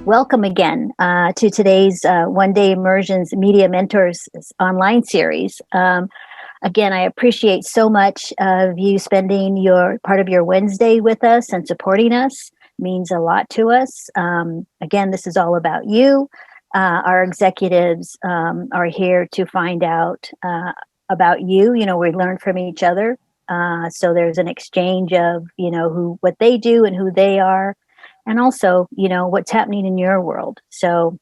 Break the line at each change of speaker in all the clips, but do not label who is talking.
Welcome again to today's One Day Immersions Media Mentors online series. Again, I appreciate so much of you spending your part of your Wednesday with us and supporting us. It means a lot to us. Again, this is all about you. Our executives are here to find out about you. You know, we learn from each other. So there's an exchange of, what they do and who they are. And also, what's happening in your world. So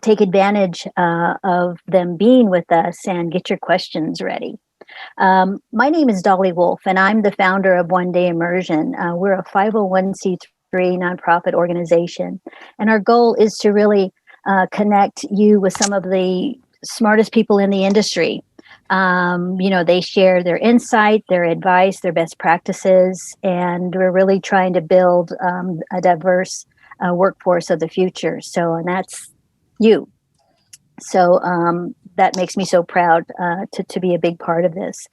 take advantage of them being with us and get your questions ready. My name is Dolly Wolf, and I'm the founder of One Day Immersion. We're a 501c3 nonprofit organization, and our goal is to really connect you with some of the smartest people in the industry. They share their insight, their advice, their best practices, and we're really trying to build a diverse workforce of the future. And that's you. So that makes me so proud to be a big part of this.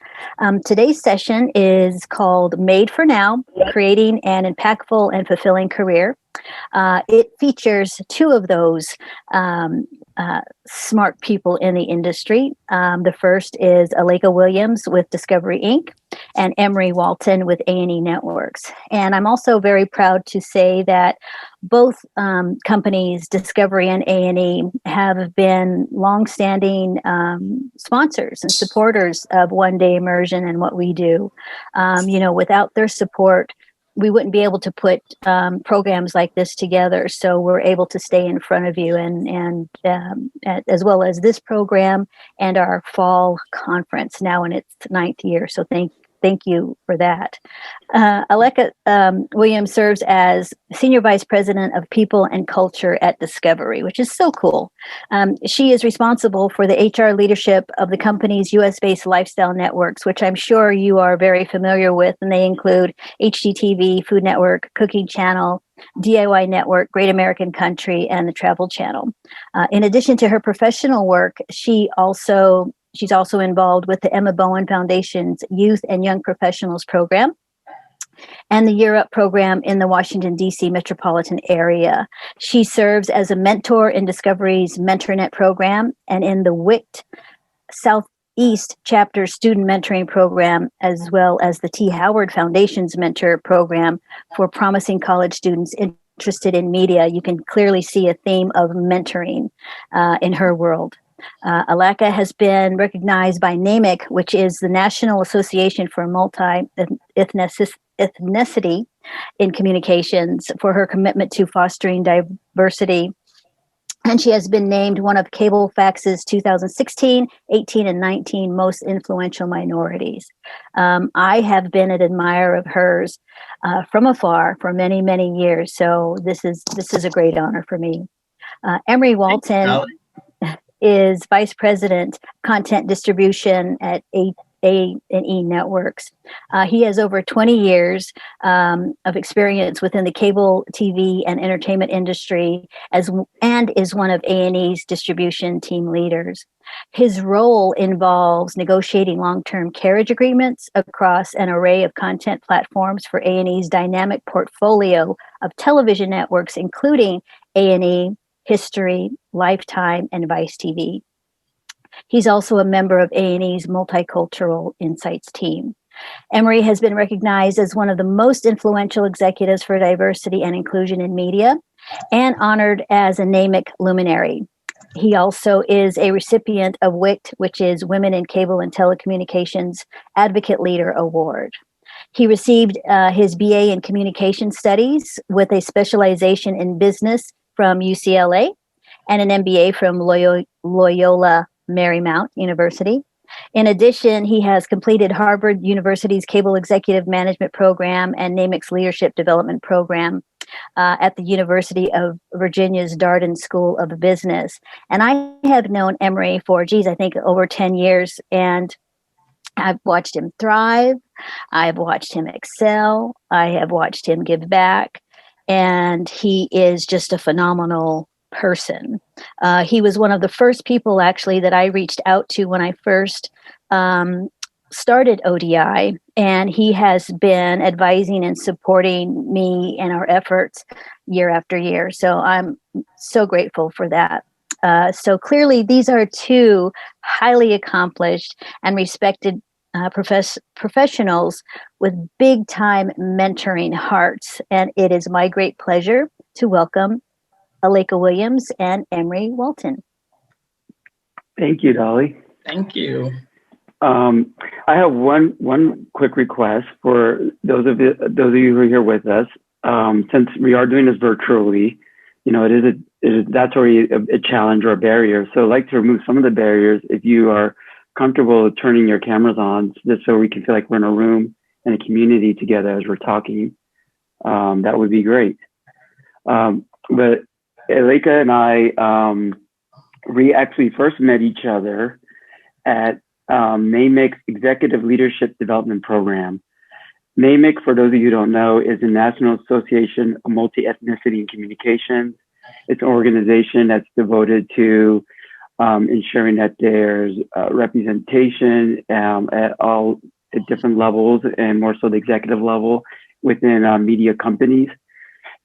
Today's session is called Made for Now, Creating an Impactful and Fulfilling Career. It features two of those smart people in the industry. The first is Aleka Williams with Discovery Inc. and Emory Walton with A&E Networks. And I'm also very proud to say that both companies, Discovery and A&E, have been longstanding sponsors and supporters of One Day Immersion and what we do. Without their support, we wouldn't be able to put programs like this together. So we're able to stay in front of you and as well as this program and our fall conference now in its 9th year. So thank you for that. Aleka Williams serves as Senior Vice President of People and Culture at Discovery, which is so cool. She is responsible for the HR leadership of the company's U.S.-based lifestyle networks, which I'm sure you are very familiar with, and they include HGTV, Food Network, Cooking Channel, DIY Network, Great American Country, and the Travel Channel. In addition to her professional work, she's also involved with the Emma Bowen Foundation's Youth and Young Professionals Program and the Year Up program in the Washington, D.C. metropolitan area. She serves as a mentor in Discovery's MentorNet program and in the WICT Southeast Chapter Student Mentoring Program, as well as the T. Howard Foundation's Mentor Program for promising college students interested in media. You can clearly see a theme of mentoring in her world. Alaka has been recognized by NAMIC, which is the National Association for Multi-Ethnicity in Communications, for her commitment to fostering diversity. And she has been named one of Cablefax's 2016, 18, and 19 most influential minorities. I have been an admirer of hers from afar for many, many years. So this is a great honor for me. Emory Walton is Vice President Content Distribution at A&E Networks. He has over 20 years of experience within the cable TV and entertainment industry and is one of A&E's distribution team leaders. His role involves negotiating long-term carriage agreements across an array of content platforms for A&E's dynamic portfolio of television networks, including A&E, History, Lifetime, and Vice TV. He's also a member of A&E's Multicultural Insights team. Emory has been recognized as one of the most influential executives for diversity and inclusion in media and honored as a NAMIC luminary. He also is a recipient of WICT, which is Women in Cable and Telecommunications Advocate Leader Award. He received his BA in Communication Studies with a specialization in business from UCLA and an MBA from Loyola Marymount University. In addition, he has completed Harvard University's Cable Executive Management Program and NAMIC's Leadership Development Program at the University of Virginia's Darden School of Business. And I have known Emory for, I think over 10 years, and I've watched him thrive. I've watched him excel. I have watched him give back. And he is just a phenomenal person. He was one of the first people, actually, that I reached out to when I first started ODI. And he has been advising and supporting me in our efforts year after year. So I'm so grateful for that. So clearly, these are two highly accomplished and respected professionals with big time mentoring hearts. And it is my great pleasure to welcome Alaka Williams and Emory Walton.
Thank you, Dolly.
Thank you.
I have one quick request for those of you who are here with us. Since we are doing this virtually, you know, that's already a challenge or a barrier. So I'd like to remove some of the barriers. If you are comfortable turning your cameras on, just so we can feel like we're in a room and a community together as we're talking, that would be great. But Alaka and I, we actually first met each other at NAMIC's Executive Leadership Development Program. NAMIC, for those of you who don't know, is the National Association of Multi-Ethnicity and Communications. It's an organization that's devoted to ensuring that there's representation at different levels, and more so the executive level within media companies.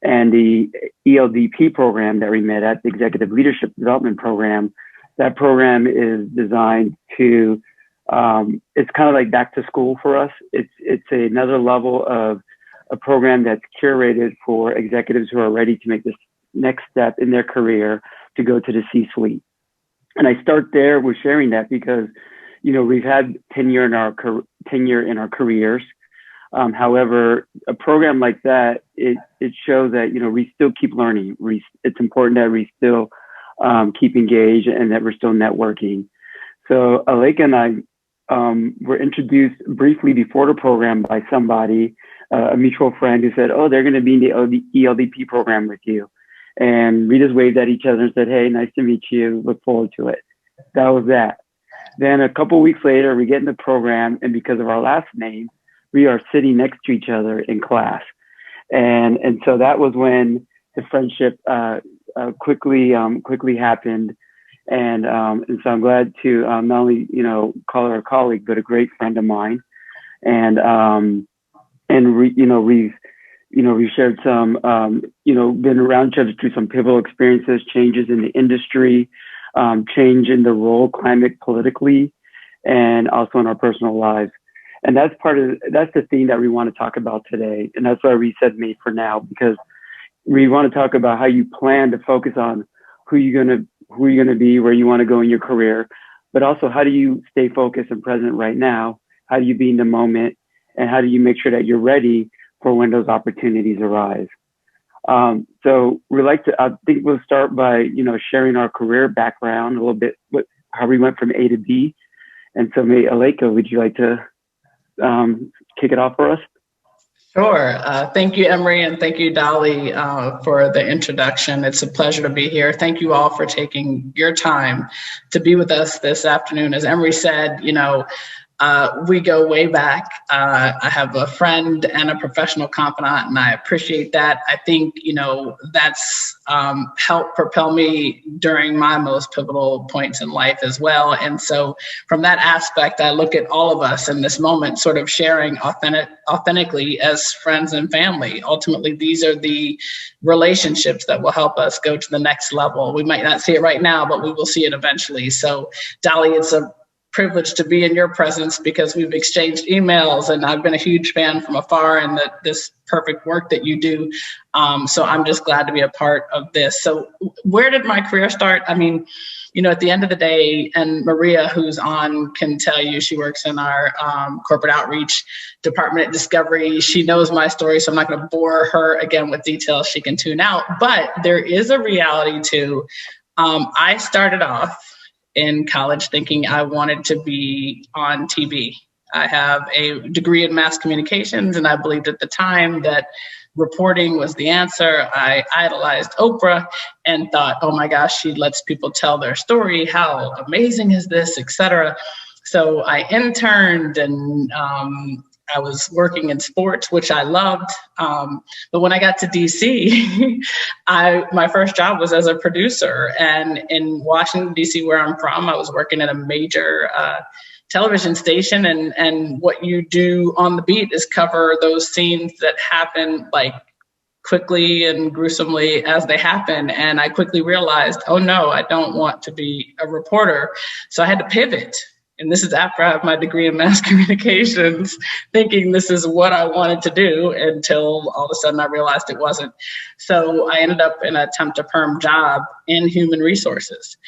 And the ELDP program that we met at, the Executive Leadership Development Program, that program is designed to, it's kind of like back to school for us. It's another level of a program that's curated for executives who are ready to make this next step in their career to go to the C-suite. And I start there with sharing that because, you know, we've had tenure in our careers. However, a program like that, it shows that, you know, we still keep learning. It's important that we still keep engaged and that we're still networking. So Alaka and I were introduced briefly before the program by somebody, a mutual friend who said, oh, they're going to be in the ELDP program with you. And we just waved at each other and said, hey, nice to meet you. Look forward to it. That was that. Then a couple of weeks later, we get in the program, and because of our last name, we are sitting next to each other in class. And so that was when the friendship quickly happened. And so I'm glad to not only, you know, call her a colleague, but a great friend of mine. And we've shared some, been around each other through some pivotal experiences, changes in the industry, change in the role, climate politically, and also in our personal lives. And that's the theme that we want to talk about today. And that's why we said made for now, because we want to talk about how you plan to focus on who you're going to be, where you want to go in your career, but also how do you stay focused and present right now? How do you be in the moment? And how do you make sure that you're ready for when those opportunities arise? So I think we'll start by, you know, sharing our career background a little bit, how we went from A to B. And so maybe Alaka, would you like to kick it off for us?
Sure. Thank you, Emory, and thank you, Dolly, for the introduction. It's a pleasure to be here. Thank you all for taking your time to be with us this afternoon. As Emory said, you know, we go way back. I have a friend and a professional confidant, and I appreciate that. I think, you know, that's helped propel me during my most pivotal points in life as well. And so from that aspect, I look at all of us in this moment sort of sharing authentically as friends and family. Ultimately, these are the relationships that will help us go to the next level. We might not see it right now, but we will see it eventually. So, Dolly, it's a privilege to be in your presence because we've exchanged emails, and I've been a huge fan from afar, and this perfect work that you do. So I'm just glad to be a part of this. So where did my career start? I mean, you know, at the end of the day, and Maria, who's on, can tell you, she works in our corporate outreach department at Discovery. She knows my story, so I'm not going to bore her again with details. She can tune out. But there is a reality to, I started off in college thinking I wanted to be on TV. I have a degree in mass communications, and I believed at the time that reporting was the answer. I idolized Oprah and thought, oh my gosh, she lets people tell their story. How amazing is this, et cetera. So I interned, and I was working in sports, which I loved. But when I got to DC, my first job was as a producer. And in Washington, DC, where I'm from, I was working at a major television station, and what you do on the beat is cover those scenes that happen like quickly and gruesomely as they happen. And I quickly realized, oh no, I don't want to be a reporter. So I had to pivot. And this is after I have my degree in mass communications, thinking this is what I wanted to do, until all of a sudden I realized it wasn't. So I ended up in a temp to perm job in human resources.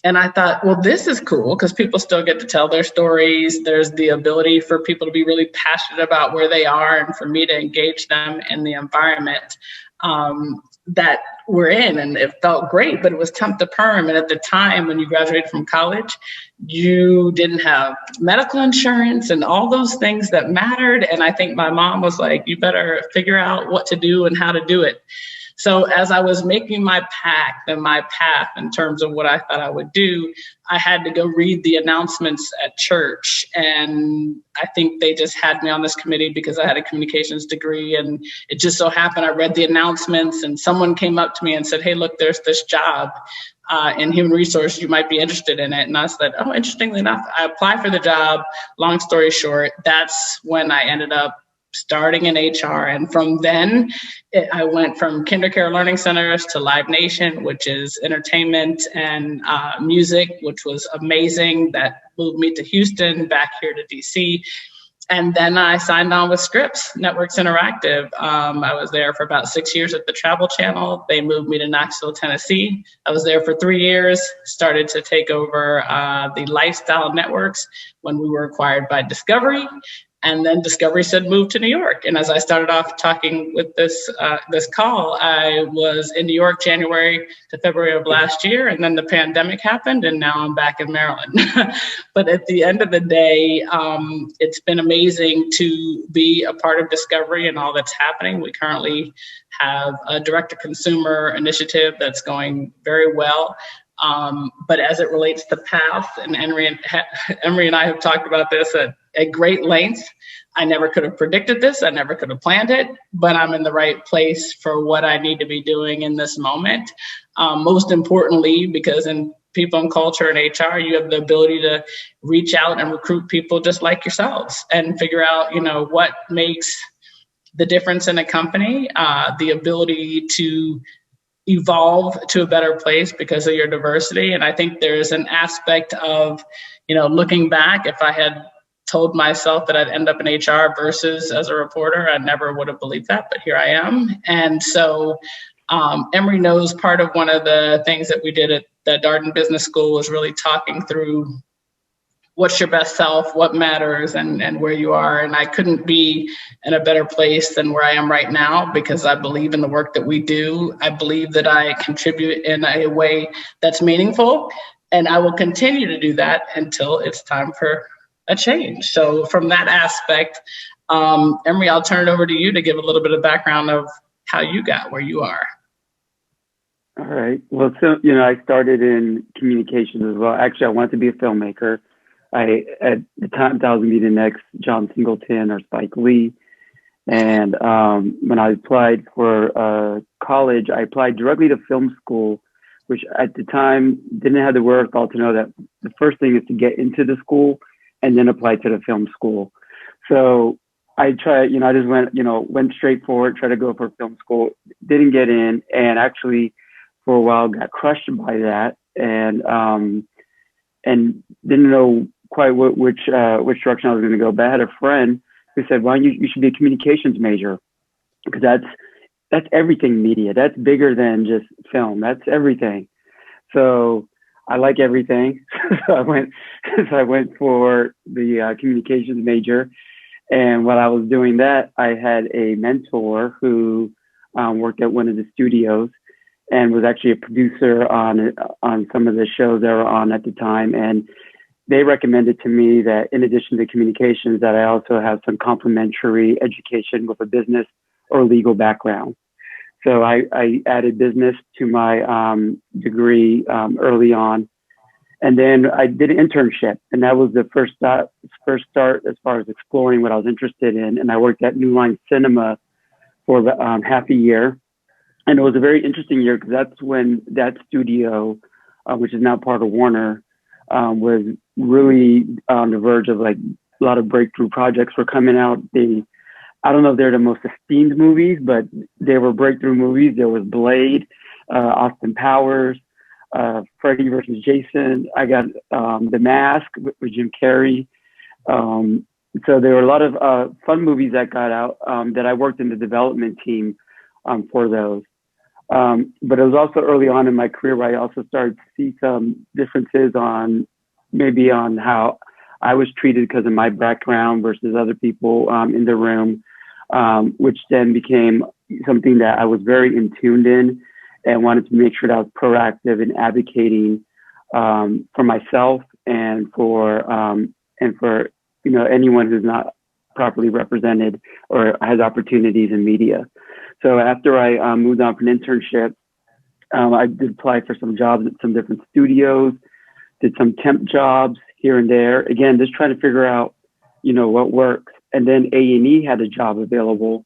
And I thought, well, this is cool because people still get to tell their stories. There's the ability for people to be really passionate about where they are, and for me to engage them in the environment that we're in. And it felt great, but it was temp to perm. And at the time when you graduated from college, you didn't have medical insurance and all those things that mattered. And I think my mom was like, you better figure out what to do and how to do it. So as I was making my path in terms of what I thought I would do, I had to go read the announcements at church. And I think they just had me on this committee because I had a communications degree. And it just so happened I read the announcements, and someone came up to me and said, hey, look, there's this job in human resources. You might be interested in it. And I said, oh, interestingly enough, I applied for the job. Long story short, that's when I ended up starting in HR. And from then, I went from KinderCare Learning Centers to Live Nation, which is entertainment and music, which was amazing. That moved me to Houston, back here to DC. And then I signed on with Scripps Networks Interactive. I was there for about 6 years at the Travel Channel. They moved me to Knoxville, Tennessee. I was there for 3 years, started to take over the lifestyle networks when we were acquired by Discovery. And then Discovery said, move to New York. And as I started off talking with this call, I was in New York January to February of last year. And then the pandemic happened, and now I'm back in Maryland. But at the end of the day, it's been amazing to be a part of Discovery and all that's happening. We currently have a direct-to-consumer initiative that's going very well. But as it relates to path, and Emory and I have talked about this at great length, I never could have predicted this. I never could have planned it, but I'm in the right place for what I need to be doing in this moment. Most importantly, because in people and culture and HR, you have the ability to reach out and recruit people just like yourselves and figure out, what makes the difference in a company, the ability to evolve to a better place because of your diversity. And I think there's an aspect of, looking back, if I had told myself that I'd end up in HR versus as a reporter, I never would have believed that, but here I am. And so Emory knows part of one of the things that we did at the Darden Business School was really talking through what's your best self, what matters, and where you are. And I couldn't be in a better place than where I am right now, because I believe in the work that we do. I believe that I contribute in a way that's meaningful, and I will continue to do that until it's time for a change. So from that aspect, Emory, I'll turn it over to you to give a little bit of background of how you got where you are.
All right. Well, so, I started in communications as well. Actually, I wanted to be a filmmaker. At the time, I was going to be the next John Singleton or Spike Lee. And when I applied for college, I applied directly to film school, which at the time didn't have the wherewithal to know that the first thing is to get into the school and then apply to the film school. So I tried, I just went straight for it, tried to go for film school, didn't get in, and actually for a while got crushed by that, and didn't know quite which direction I was going to go. But I had a friend who said, "Why don't you should be a communications major, because that's everything media. That's bigger than just film. That's everything." So I like everything. So I went for the communications major. And while I was doing that, I had a mentor who worked at one of the studios and was actually a producer on some of the shows that were on at the time. And they recommended to me that in addition to communications, that I also have some complementary education with a business or legal background. So I added business to my degree early on. And then I did an internship, and that was the first start as far as exploring what I was interested in. And I worked at New Line Cinema for half a year. And it was a very interesting year because that's when that studio, which is now part of Warner, was really on the verge of like a lot of breakthrough projects were coming out. I don't know if they're the most esteemed movies, but they were breakthrough movies. There was Blade, Austin Powers, Freddy versus Jason. I got The Mask with Jim Carrey. So there were a lot of fun movies that got out that I worked in the development team for those. But it was also early on in my career where I also started to see some differences on how I was treated because of my background versus other people in the room, which then became something that I was very in tuned in and wanted to make sure that I was proactive in advocating for myself and for anyone who's not properly represented or has opportunities in media. So after I moved on from an internship, I did apply for some jobs at some different studios, did some temp jobs here and there. Again, just trying to figure out, what works. And then A&E had a job available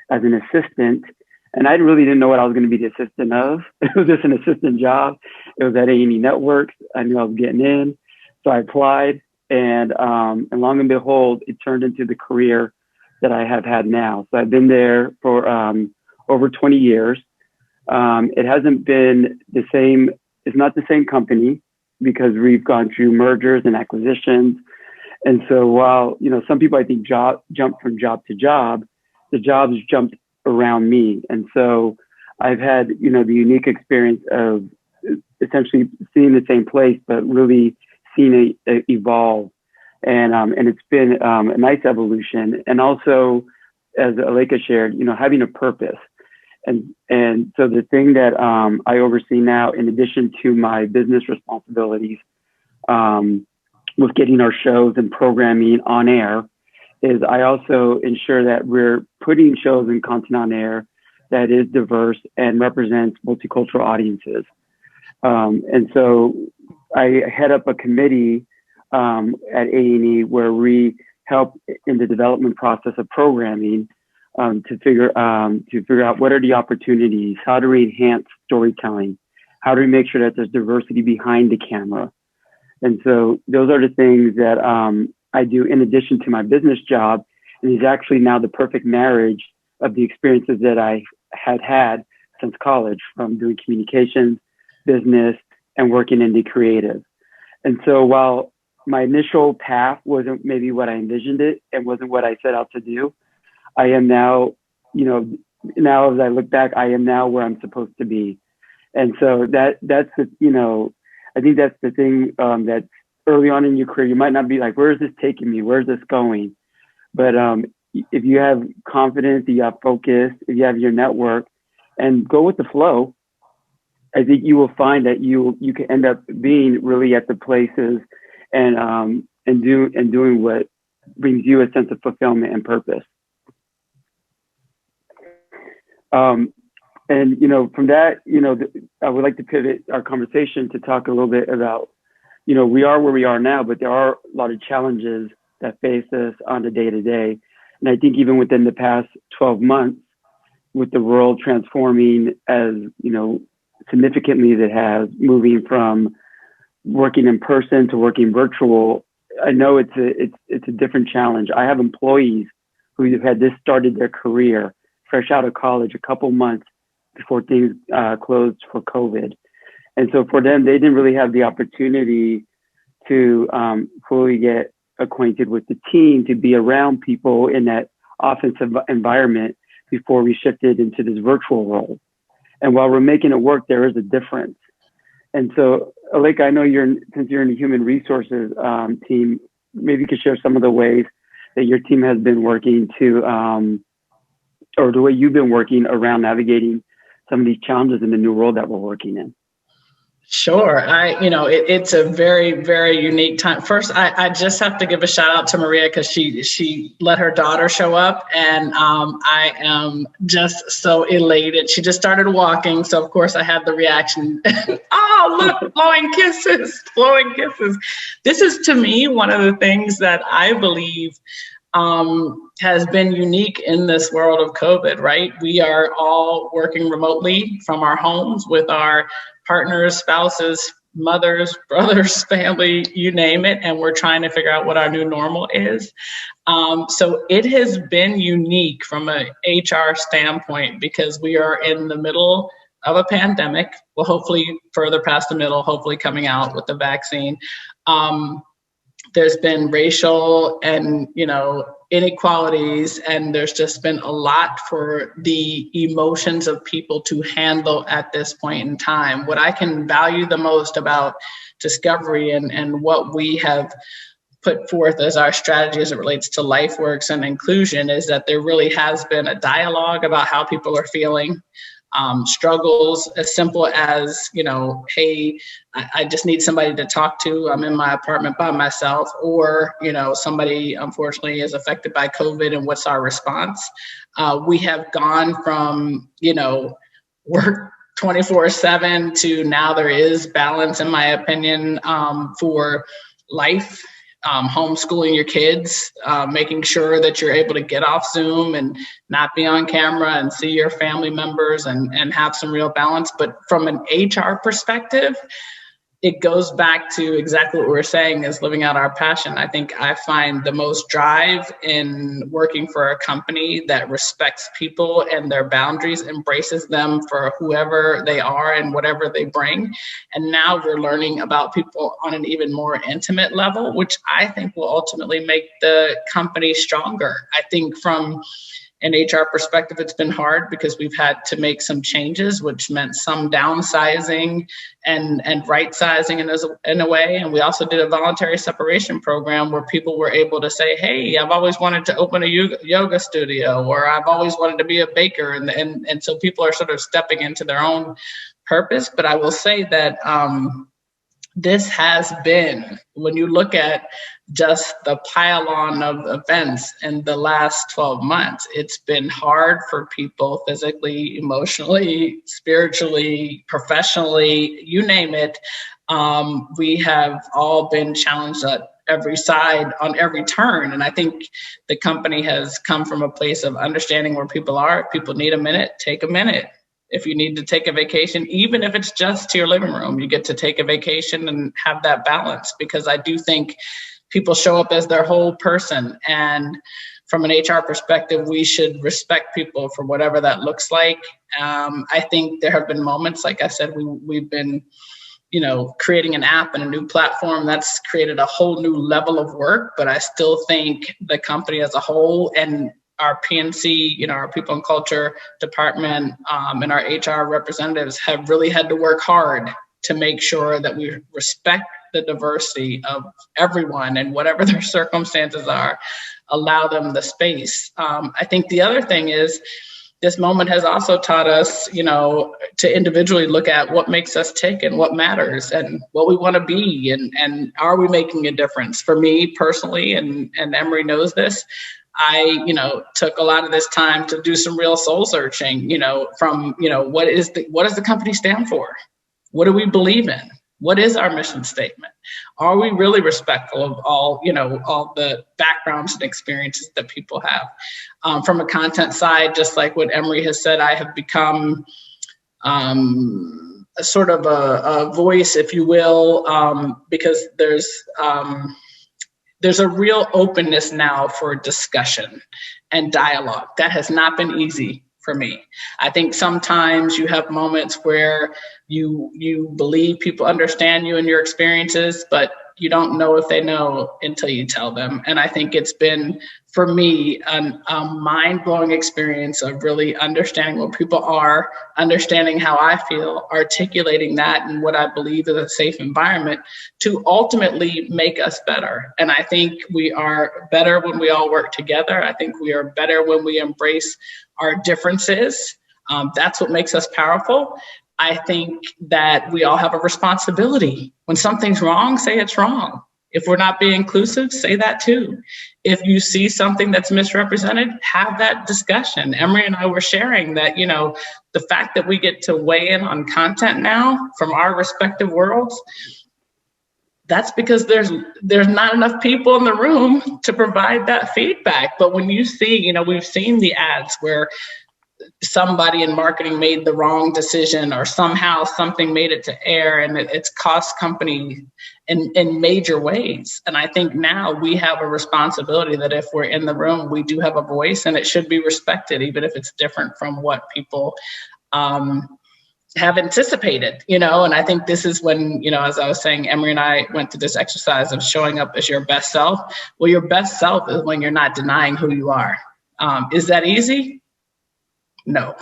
as an assistant. And I really didn't know what I was going to be the assistant of. It was just an assistant job. It was at A&E Networks. I knew I was getting in. So I applied. And long and behold, it turned into the career that I have had now. So I've been there for over 20 years. It hasn't been the same. It's not the same company because we've gone through mergers and acquisitions. And so while, some people I think jump from job to job, the jobs jumped around me. And so I've had, the unique experience of essentially seeing the same place, but really seeing it evolve. And it's been a nice evolution. And also, as Aleka shared, having a purpose. And so the thing that I oversee now, in addition to my business responsibilities, with getting our shows and programming on air, is I also ensure that we're putting shows and content on air that is diverse and represents multicultural audiences. And so I head up a committee at A&E where we help in the development process of programming to figure out what are the opportunities, how do we enhance storytelling, how do we make sure that there's diversity behind the camera. And so those are the things that I do in addition to my business job, and is actually now the perfect marriage of the experiences that I had since college, from doing communications, business, and working in the creative. And so while my initial path wasn't maybe what I envisioned it and wasn't what I set out to do, I am now, now as I look back, I am now where I'm supposed to be. And so that's the, I think that's the thing that early on in your career, you might not be like, where is this taking me? Where's this going? But if you have confidence, you have focus, if you have your network and go with the flow, I think you will find that you can end up being really at the places and doing what brings you a sense of fulfillment and purpose. And, from that, I would like to pivot our conversation to talk a little bit about, we are where we are now, but there are a lot of challenges that face us on the day to day. And I think even within the past 12 months, with the world transforming as, significantly as it has, moving from working in person to working virtual, I know it's a different challenge. I have employees who had just started their career fresh out of college a couple months before things closed for COVID. And so for them, they didn't really have the opportunity to fully get acquainted with the team, to be around people in that offensive environment before we shifted into this virtual role. And while we're making it work, there is a difference. And so, Aleka, I know since you're in the human resources team, maybe you could share some of the ways that your team has been working to, or the way you've been working around navigating some of these challenges in the new world that we're working in.
Sure. It's a very, very unique time. First, I just have to give a shout out to Maria because she let her daughter show up, and I am just so elated. She just started walking, so of course I had the reaction. Oh, look, blowing kisses, blowing kisses. This is, to me, one of the things that I believe has been unique in this world of COVID, right? We are all working remotely from our homes with our partners, spouses, mothers, brothers, family, you name it, and we're trying to figure out what our new normal is. So it has been unique from an HR standpoint because we are in the middle of a pandemic. Well, hopefully further past the middle, hopefully coming out with the vaccine. There's been racial and, inequalities, and there's just been a lot for the emotions of people to handle at this point in time. What I can value the most about Discovery and what we have put forth as our strategy as it relates to LifeWorks and inclusion is that there really has been a dialogue about how people are feeling. Struggles as simple as, hey, I just need somebody to talk to. I'm in my apartment by myself, or, somebody unfortunately is affected by COVID, and what's our response? We have gone from, work 24/7 to now there is balance, in my opinion, for life. Homeschooling your kids, making sure that you're able to get off Zoom and not be on camera and see your family members and have some real balance. But from an HR perspective, it goes back to exactly what we're saying is living out our passion. I think I find the most drive in working for a company that respects people and their boundaries, embraces them for whoever they are and whatever they bring. And now we're learning about people on an even more intimate level, which I think will ultimately make the company stronger. I think from an HR perspective, it's been hard because we've had to make some changes, which meant some downsizing and right sizing in a way. And we also did a voluntary separation program where people were able to say, hey, I've always wanted to open a yoga studio, or I've always wanted to be a baker. And so people are sort of stepping into their own purpose. But I will say that this has been, when you look at just the pile-on of events in the last 12 months, it's been hard for people physically, emotionally, spiritually, professionally, you name it. We have all been challenged at every side on every turn. And I think the company has come from a place of understanding where people are. If people need a minute, take a minute. If you need to take a vacation, even if it's just to your living room, you get to take a vacation and have that balance, because I do think people show up as their whole person. And from an HR perspective, we should respect people for whatever that looks like. I think there have been moments, like I said, we've been, creating an app and a new platform that's created a whole new level of work. But I still think the company as a whole and our PNC, our people and culture department, and our HR representatives have really had to work hard to make sure that we respect the diversity of everyone and whatever their circumstances are, allow them the space. I think the other thing is this moment has also taught us, to individually look at what makes us tick and what matters and what we want to be, and are we making a difference? For me personally, and Emory knows this, I, took a lot of this time to do some real soul searching, from, what does the company stand for? What do we believe in? What is our mission statement? Are we really respectful of all the backgrounds and experiences that people have? From a content side, just like what Emory has said, I have become a sort of a voice, if you will, because there's a real openness now for discussion and dialogue. That has not been easy for me. I think sometimes you have moments where you believe people understand you and your experiences, but you don't know if they know until you tell them. And I think it's been, for me, a mind-blowing experience of really understanding what people are, understanding how I feel, articulating that and what I believe is a safe environment to ultimately make us better. And I think we are better when we all work together. I think we are better when we embrace our differences. That's what makes us powerful. I think that we all have a responsibility. When something's wrong, say it's wrong. If we're not being inclusive, say that too. If you see something that's misrepresented, have that discussion. Emory and I were sharing that, the fact that we get to weigh in on content now from our respective worlds, that's because there's not enough people in the room to provide that feedback. But when you see, we've seen the ads where somebody in marketing made the wrong decision, or somehow something made it to air, and it's cost company in major ways. And I think now we have a responsibility that if we're in the room, we do have a voice, and it should be respected, even if it's different from what people have anticipated, and I think this is when, as I was saying, Emory and I went through this exercise of showing up as your best self. Well, your best self is when you're not denying who you are. Is that easy? No.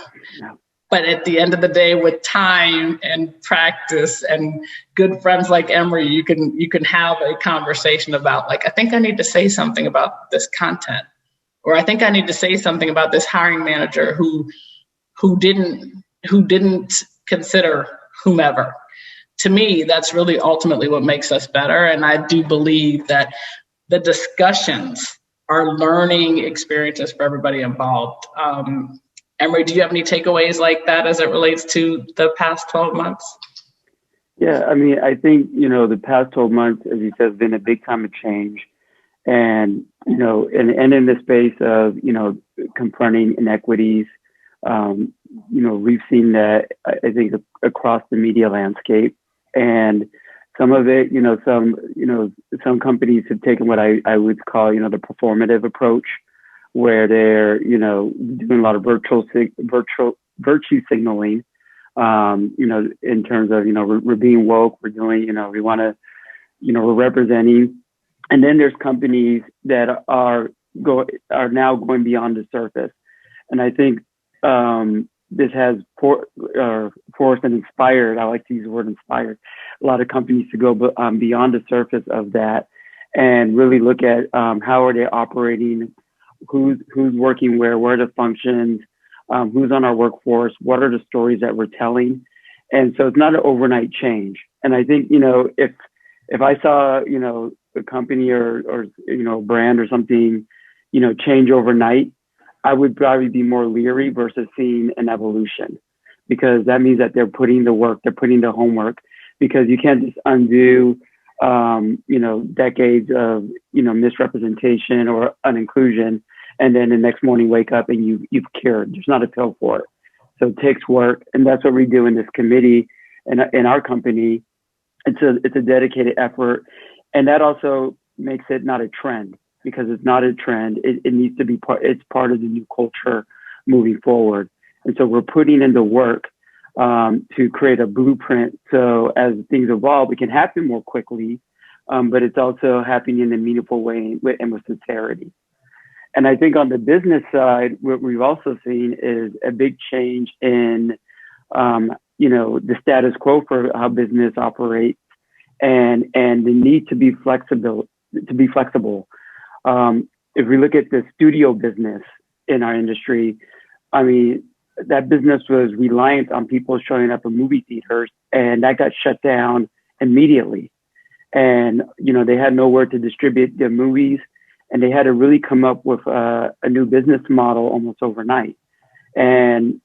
But at the end of the day, with time and practice and good friends like Emory, you can have a conversation about, like, I think I need to say something about this content, or I think I need to say something about this hiring manager who didn't consider whomever. To me, that's really ultimately what makes us better. And I do believe that the discussions are learning experiences for everybody involved. Emory, do you have any takeaways like that as it relates to the past 12 months?
Yeah, I mean, I think, the past 12 months, as you said, has been a big time of change. And, and in the space of, confronting inequities, we've seen that, I think, across the media landscape. And some of it, some companies have taken what I would call, the performative approach, where they're, doing a lot of virtue signaling, in terms of, we're being woke, we're doing, we want to, we're representing. And then there's companies that are now going beyond the surface. And I think this has forced and inspired, I like to use the word inspired, a lot of companies to go beyond the surface of that and really look at how are they operating, who's working where are the functions, who's on our workforce, what are the stories that we're telling. And so it's not an overnight change. And I think, if I saw, a company or brand or something, change overnight, I would probably be more leery versus seeing an evolution, because that means that they're putting the work, they're putting the homework, because you can't just undo, decades of, misrepresentation or uninclusion, and then the next morning wake up and you've cured. There's not a pill for it. So it takes work, and that's what we do in this committee and in our company. It's a dedicated effort, and that also makes it not a trend, because it's not a trend. It needs to be it's part of the new culture moving forward. And so we're putting in the work to create a blueprint. So as things evolve, it can happen more quickly, but it's also happening in a meaningful way and with sincerity. And I think on the business side, what we've also seen is a big change in, the status quo for how business operates, and the need to be flexible. If we look at the studio business in our industry, I mean, that business was reliant on people showing up in movie theaters, and that got shut down immediately. And, they had nowhere to distribute their movies, and they had to really come up with a new business model almost overnight. And,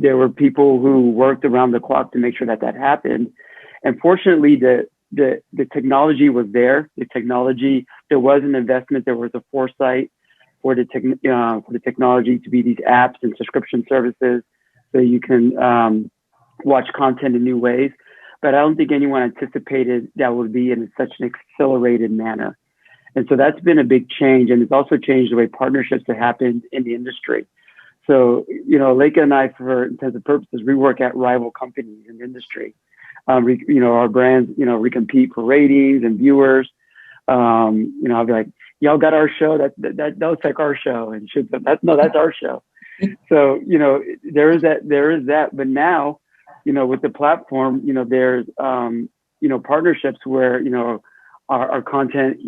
there were people who worked around the clock to make sure that happened. And fortunately, the technology was there. There was an investment, there was a foresight for the technology to be these apps and subscription services, so you can watch content in new ways. But I don't think anyone anticipated that would be in such an accelerated manner. And so that's been a big change, and it's also changed the way partnerships have happened in the industry. So, Aleka and I, for intents and purposes, we work at rival companies in the industry. Our brands, we compete for ratings and viewers. I'll be like, y'all got our show. That looks like our show, and that's our show. So, there is that. But now, with the platform, there's, partnerships where, our content,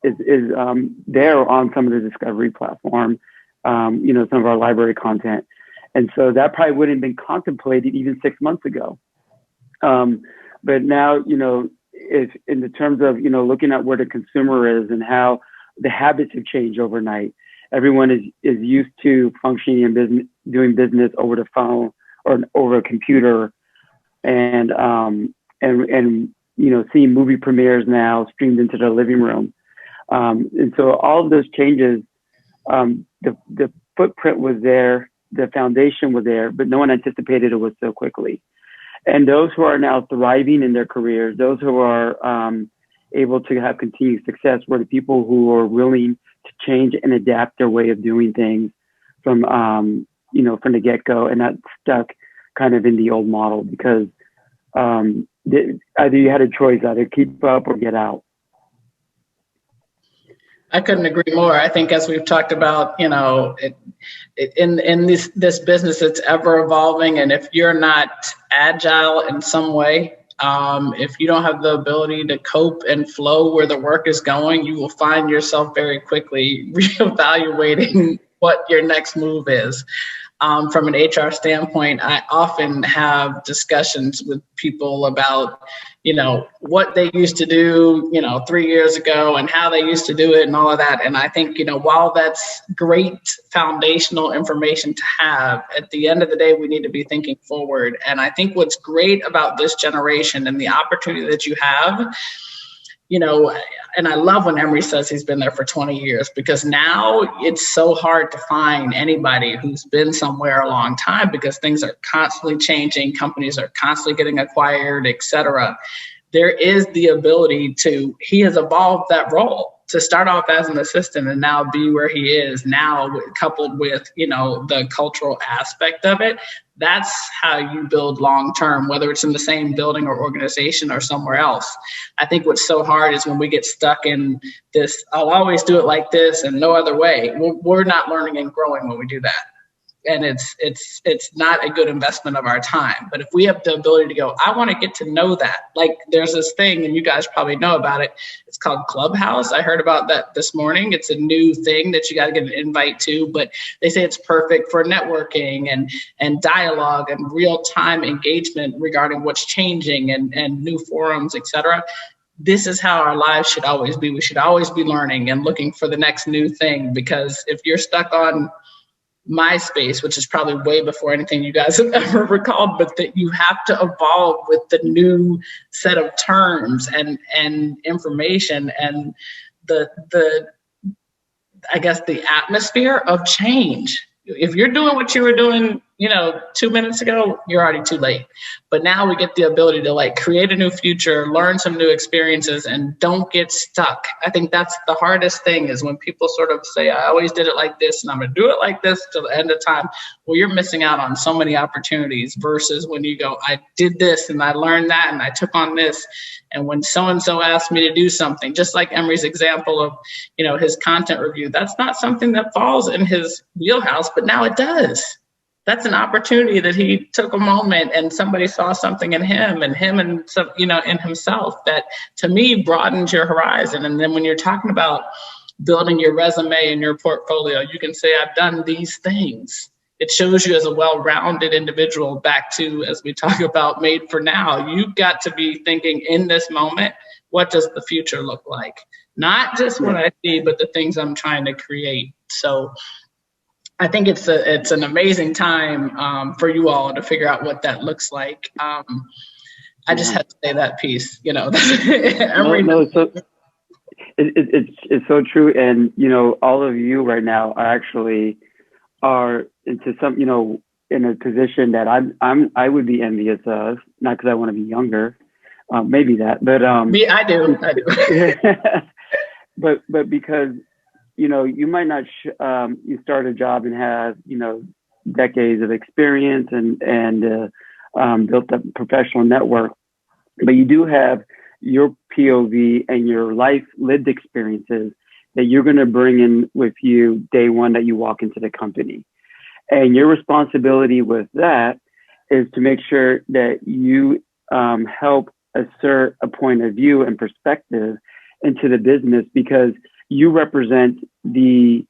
is there on some of the Discovery platform, some of our library content. And so that probably wouldn't have been contemplated even 6 months ago. But now, if in the terms of, looking at where the consumer is and how the habits have changed overnight, everyone is used to functioning in business, doing business over the phone or over a computer, and seeing movie premieres now streamed into their living room. And so all of those changes, the footprint was there, the foundation was there, but no one anticipated it was so quickly. And those who are now thriving in their careers, those who are able to have continued success, were the people who are willing to change and adapt their way of doing things from from the get-go, and not stuck kind of in the old model, because either you had a choice, either keep up or get out.
I couldn't agree more. I think, as we've talked about, in this business, it's ever evolving. And if you're not agile in some way, if you don't have the ability to cope and flow where the work is going, you will find yourself very quickly reevaluating what your next move is. From an HR standpoint, I often have discussions with people about, what they used to do, 3 years ago, and how they used to do it and all of that. And I think, while that's great foundational information to have, at the end of the day, we need to be thinking forward. And I think what's great about this generation and the opportunity that you have, and I love when Emory says he's been there for 20 years, because now it's so hard to find anybody who's been somewhere a long time, because things are constantly changing. Companies are constantly getting acquired, et cetera. There is the ability he has evolved that role to start off as an assistant and now be where he is now, coupled with, the cultural aspect of it. That's how you build long-term, whether it's in the same building or organization or somewhere else. I think what's so hard is when we get stuck in this, I'll always do it like this and no other way. We're not learning and growing when we do that. And it's not a good investment of our time. But if we have the ability to go, I want to get to know that. Like, there's this thing, and you guys probably know about it. It's called Clubhouse. I heard about that this morning. It's a new thing that you got to get an invite to, but they say it's perfect for networking and dialogue and real-time engagement regarding what's changing and new forums, et cetera. This is how our lives should always be. We should always be learning and looking for the next new thing, because if you're stuck on MySpace, which is probably way before anything you guys have ever recalled, but that you have to evolve with the new set of terms and information and the I guess the atmosphere of change. If you're doing what you were doing, 2 minutes ago, you're already too late. But now we get the ability to create a new future, learn some new experiences, and don't get stuck. I think that's the hardest thing, is when people sort of say, I always did it like this and I'm going to do it like this till the end of time. Well, you're missing out on so many opportunities, versus when you go, I did this and I learned that and I took on this. And when so-and-so asked me to do something, just like Emory's example of, his content review, that's not something that falls in his wheelhouse, but now it does. That's an opportunity that he took a moment and somebody saw something in him and some, in himself, that to me broadens your horizon. And then when you're talking about building your resume and your portfolio, you can say, I've done these things. It shows you as a well-rounded individual. Back to, as we talk about made for now, you've got to be thinking in this moment, what does the future look like? Not just what I see, but the things I'm trying to create. So I think it's an amazing time for you all to figure out what that looks like. I just had to say that piece,
It's so true. And, all of you right now are into some, in a position that I would be envious of, not because I want to be younger, maybe that, but
I do.
but because you might not you start a job and have decades of experience and built up a professional network, but you do have your POV and your life lived experiences that you're going to bring in with you day one that you walk into the company. And your responsibility with that is to make sure that you help assert a point of view and perspective into the business, because you represent the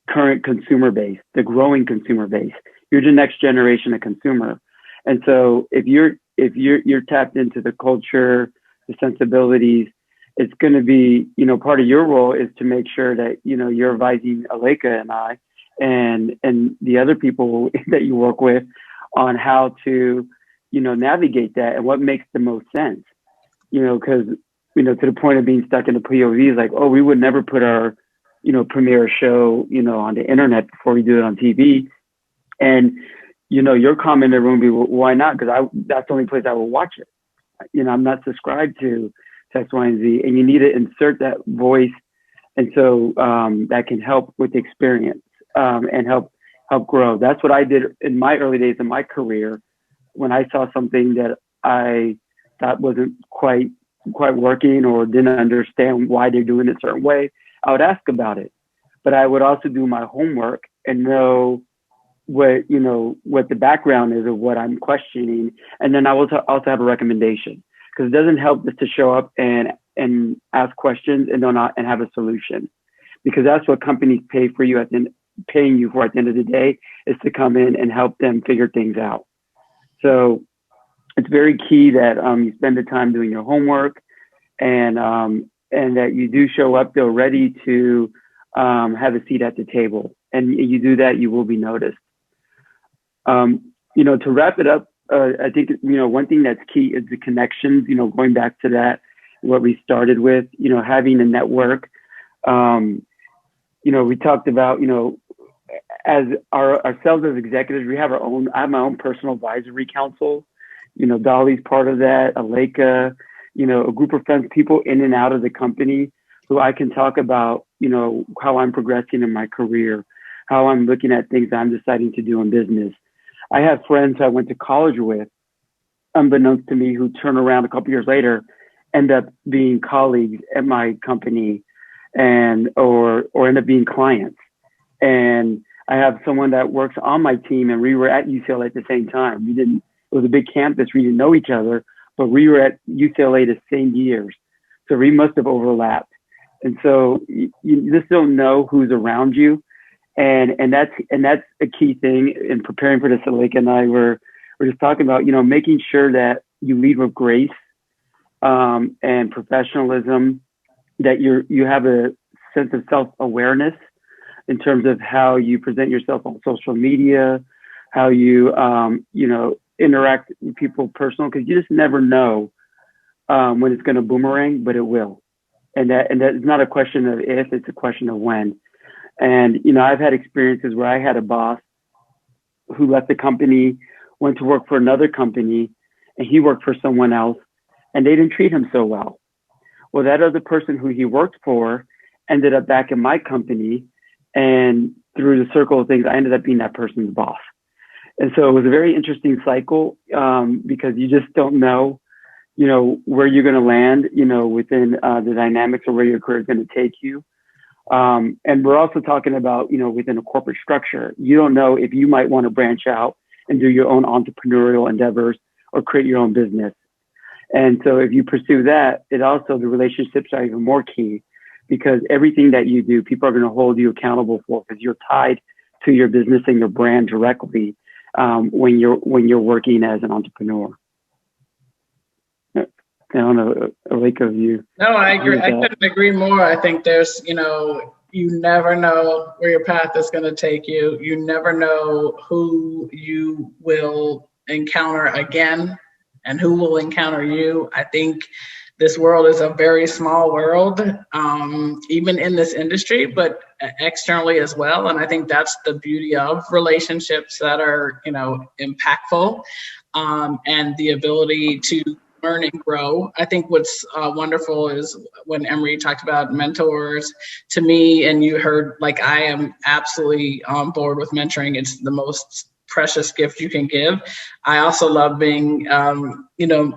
current consumer base, the growing consumer base. You're the next generation of consumer. And so if you're tapped into the culture, the sensibilities, it's going to be, part of your role is to make sure that, you're advising Aleka and I and the other people that you work with on how to, navigate that and what makes the most sense, because, to the point of being stuck in the POV is like, oh, we would never put our, premiere show, on the internet before we do it on TV. And, you know, your comment in the room would be, well, why not? Because that's the only place I will watch it. You know, I'm not subscribed to X, Y, and Z. And you need to insert that voice. And so that can help with the experience and help grow. That's what I did in my early days of my career. When I saw something that I thought wasn't quite working or didn't understand why they're doing it a certain way, I would ask about it. But I would also do my homework and know what the background is of what I'm questioning, and then I will also have a recommendation, because it doesn't help just to show up and ask questions and and have a solution, because that's what companies paying you for at the end of the day, is to come in and help them figure things out. So it's very key that you spend the time doing your homework, and that you do show up there ready to have a seat at the table, and you do that, you will be noticed. You know, to wrap it up, I think, you know, one thing that's key is the connections, you know, going back to that, what we started with, you know, having a network. You know, we talked about, you know, as ourselves as executives, I have my own personal advisory council. You know, Dolly's part of that, Aleka, you know, a group of friends, people in and out of the company who I can talk about, you know, how I'm progressing in my career, how I'm looking at things that I'm deciding to do in business. I have friends who I went to college with, unbeknownst to me, who turn around a couple years later, end up being colleagues at my company, or end up being clients. And I have someone that works on my team, and we were at UCLA at the same time. It was a big campus. We didn't know each other, but we were at UCLA the same years. So we must have overlapped. And so you just don't know who's around you. And that's a key thing in preparing for this. Aleka and I were just talking about, you know, making sure that you lead with grace and professionalism, that you have a sense of self-awareness in terms of how you present yourself on social media, how you you know, interact with people personal, because you just never know when it's going to boomerang, but it will. And that is not a question of if, it's a question of when. And, you know, I've had experiences where I had a boss who left the company, went to work for another company, and he worked for someone else, and they didn't treat him so well. Well, that other person who he worked for ended up back in my company, and through the circle of things, I ended up being that person's boss. And so it was a very interesting cycle, because you just don't know, you know, where you're going to land, you know, within the dynamics of where your career is going to take you. And we're also talking about, you know, within a corporate structure, you don't know if you might want to branch out and do your own entrepreneurial endeavors or create your own business. And so if you pursue that, the relationships are even more key, because everything that you do, people are going to hold you accountable for, because you're tied to your business and your brand directly when you're working as an entrepreneur. I don't know, Aleka, you.
No, I agree. I couldn't agree more. I think there's, you know, you never know where your path is going to take you. You never know who you will encounter again and who will encounter you. I think this world is a very small world, even in this industry, but externally as well. And I think that's the beauty of relationships that are, you know, impactful, and the ability to learn and grow. I think what's wonderful is when Emory talked about mentors to me, and you heard, like, I am absolutely on board with mentoring. It's the most precious gift you can give. I also love being, you know,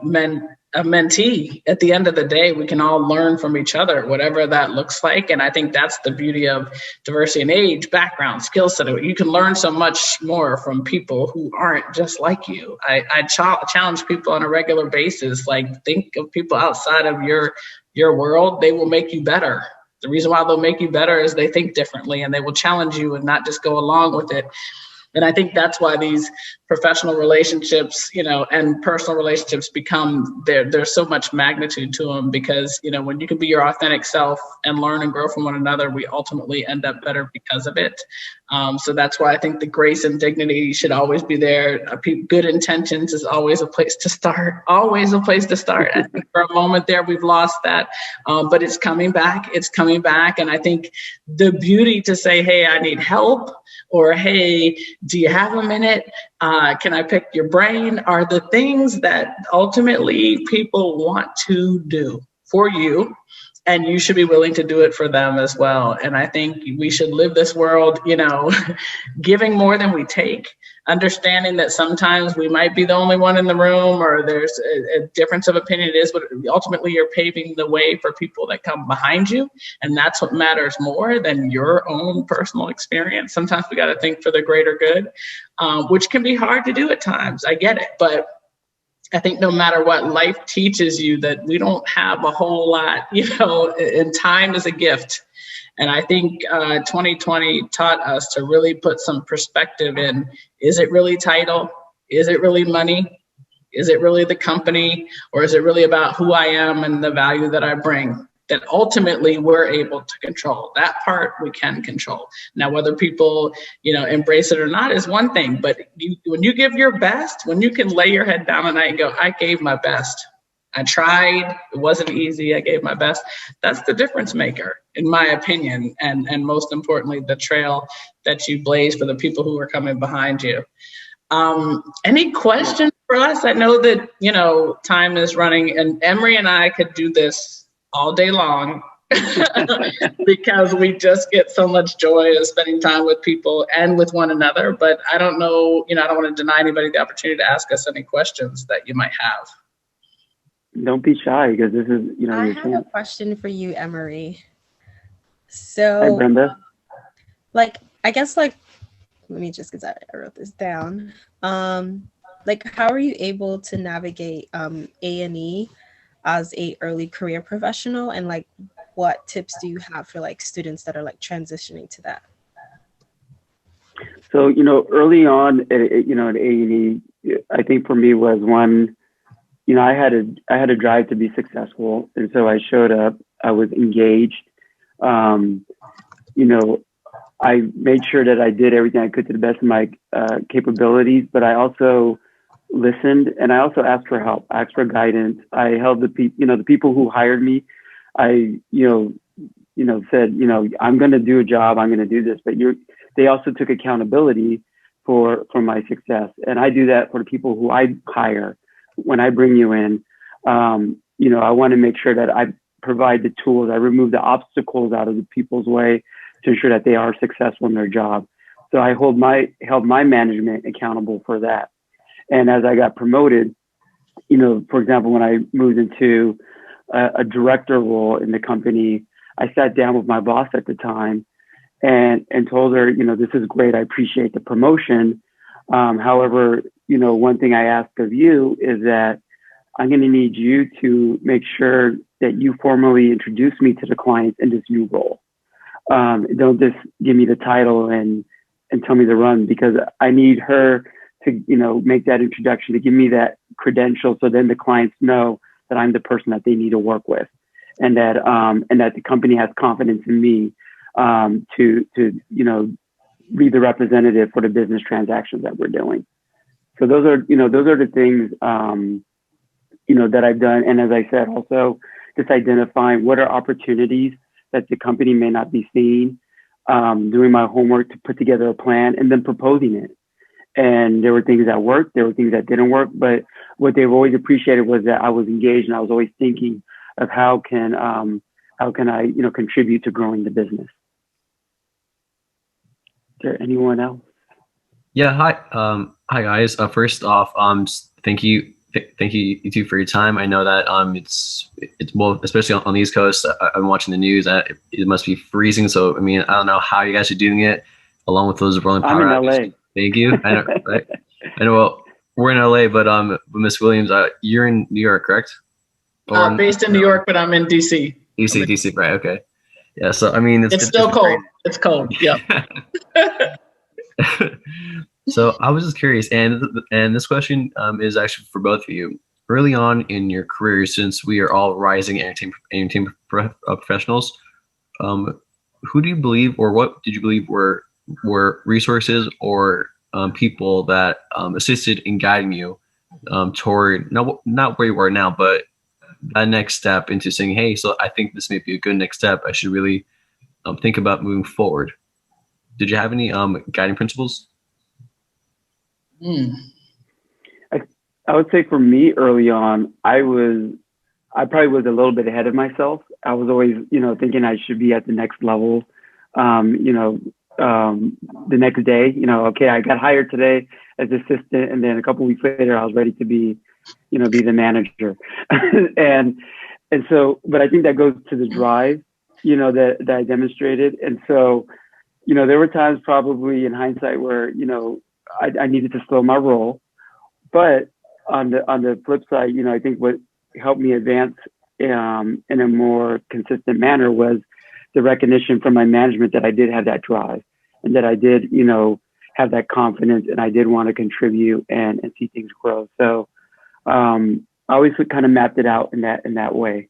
a mentee. At the end of the day, we can all learn from each other, whatever that looks like. And I think that's the beauty of diversity in age, background, skill set. You can learn so much more from people who aren't just like you. I challenge people on a regular basis, like, think of people outside of your world. They will make you better. The reason why they'll make you better is they think differently, and they will challenge you and not just go along with it. And I think that's why these professional relationships, you know, and personal relationships become, there's so much magnitude to them, because, you know, when you can be your authentic self and learn and grow from one another, we ultimately end up better because of it. So that's why I think the grace and dignity should always be there. Good intentions is always a place to start, always a place to start. I think for a moment there, we've lost that, but it's coming back. It's coming back. And I think the beauty to say, hey, I need help, or hey, do you have a minute? Can I pick your brain? Are the things that ultimately people want to do for you. And you should be willing to do it for them as well. And I think we should live this world, giving more than we take, understanding that sometimes we might be the only one in the room, or there's a difference of opinion. It is, but ultimately you're paving the way for people that come behind you. And that's what matters more than your own personal experience. Sometimes we got to think for the greater good, which can be hard to do at times. I get it. But I think no matter what, life teaches you that we don't have a whole lot, and time is a gift. And I think 2020 taught us to really put some perspective in, is it really title? Is it really money? Is it really the company? Or is it really about who I am and the value that I bring? That ultimately we're able to control. That part we can control. Now, whether people, embrace it or not is one thing, but when you give your best, when you can lay your head down at night and go, I gave my best. I tried, it wasn't easy, I gave my best. That's the difference maker, in my opinion. And most importantly, the trail that you blaze for the people who are coming behind you. Any questions for us? I know that, time is running, and Emory and I could do this all day long because we just get so much joy of spending time with people and with one another. But I don't know, I don't want to deny anybody the opportunity to ask us any questions that you might have.
Don't be shy, because this is,
I have a question for you, Emory. So,
hi, Brenda.
Let me just, because I wrote this down. How are you able to navigate A&E as a early career professional, and what tips do you have for students that are transitioning to that?
So, early on at A&E, I think for me was one, I had a drive to be successful. And so I showed up, I was engaged. I made sure that I did everything I could to the best of my capabilities, but I also listened, and I also asked for help, asked for guidance. I held the people who hired me. I, said, I'm going to do a job, I'm going to do this, but they also took accountability for my success. And I do that for the people who I hire. When I bring you in, I want to make sure that I provide the tools, I remove the obstacles out of the people's way to ensure that they are successful in their job. So I held my management accountable for that. And as I got promoted, for example, when I moved into a director role in the company, I sat down with my boss at the time and told her, this is great, I appreciate the promotion. However, one thing I ask of you is that I'm going to need you to make sure that you formally introduce me to the clients in this new role. Don't just give me the title and tell me to run, because I need her to, make that introduction, to give me that credential, so then the clients know that I'm the person that they need to work with, and that the company has confidence in me to be the representative for the business transactions that we're doing. So those are the things, that I've done. And as I said, also just identifying what are opportunities that the company may not be seeing, doing my homework to put together a plan, and then proposing it. And there were things that worked, there were things that didn't work, but what they've always appreciated was that I was engaged, and I was always thinking of how can I, contribute to growing the business. Is there anyone else?
Yeah, hi guys. First off, thank you you two for your time. I know that it's well, especially on the East Coast. I'm watching the news. It must be freezing. So I mean, I don't know how you guys are doing it, along with those rolling power outages.
I'm in LA.
Thank you. I know, right? I know. Well, we're in LA, but Miss Williams, you're in New York, correct?
Based in New York, but I'm in DC.
DC, right? Okay. Yeah. So I mean,
it's still cold. Crazy. It's cold. Yeah.
So I was just curious, and this question is actually for both of you. Early on in your career, since we are all rising entertainment professionals, who do you believe, or what did you believe were were resources or people that assisted in guiding you toward not where you are now, but that next step into saying, hey, so I think this may be a good next step. I should really think about moving forward. Did you have any guiding principles?
I would say for me early on, I probably was a little bit ahead of myself. I was always, thinking I should be at the next level. The next day, okay, I got hired today as assistant, and then a couple of weeks later, I was ready to be the manager. and so, but I think that goes to the drive, that I demonstrated. And so, there were times probably in hindsight where, I needed to slow my roll. But on the flip side, I think what helped me advance in a more consistent manner was the recognition from my management that I did have that drive and that I did, have that confidence and I did want to contribute and see things grow. So I always kind of mapped it out in that way.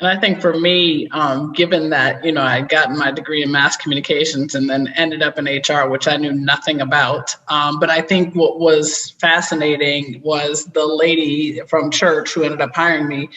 And I think for me, given that, I got my degree in mass communications and then ended up in HR, which I knew nothing about. But I think what was fascinating was the lady from church who ended up hiring me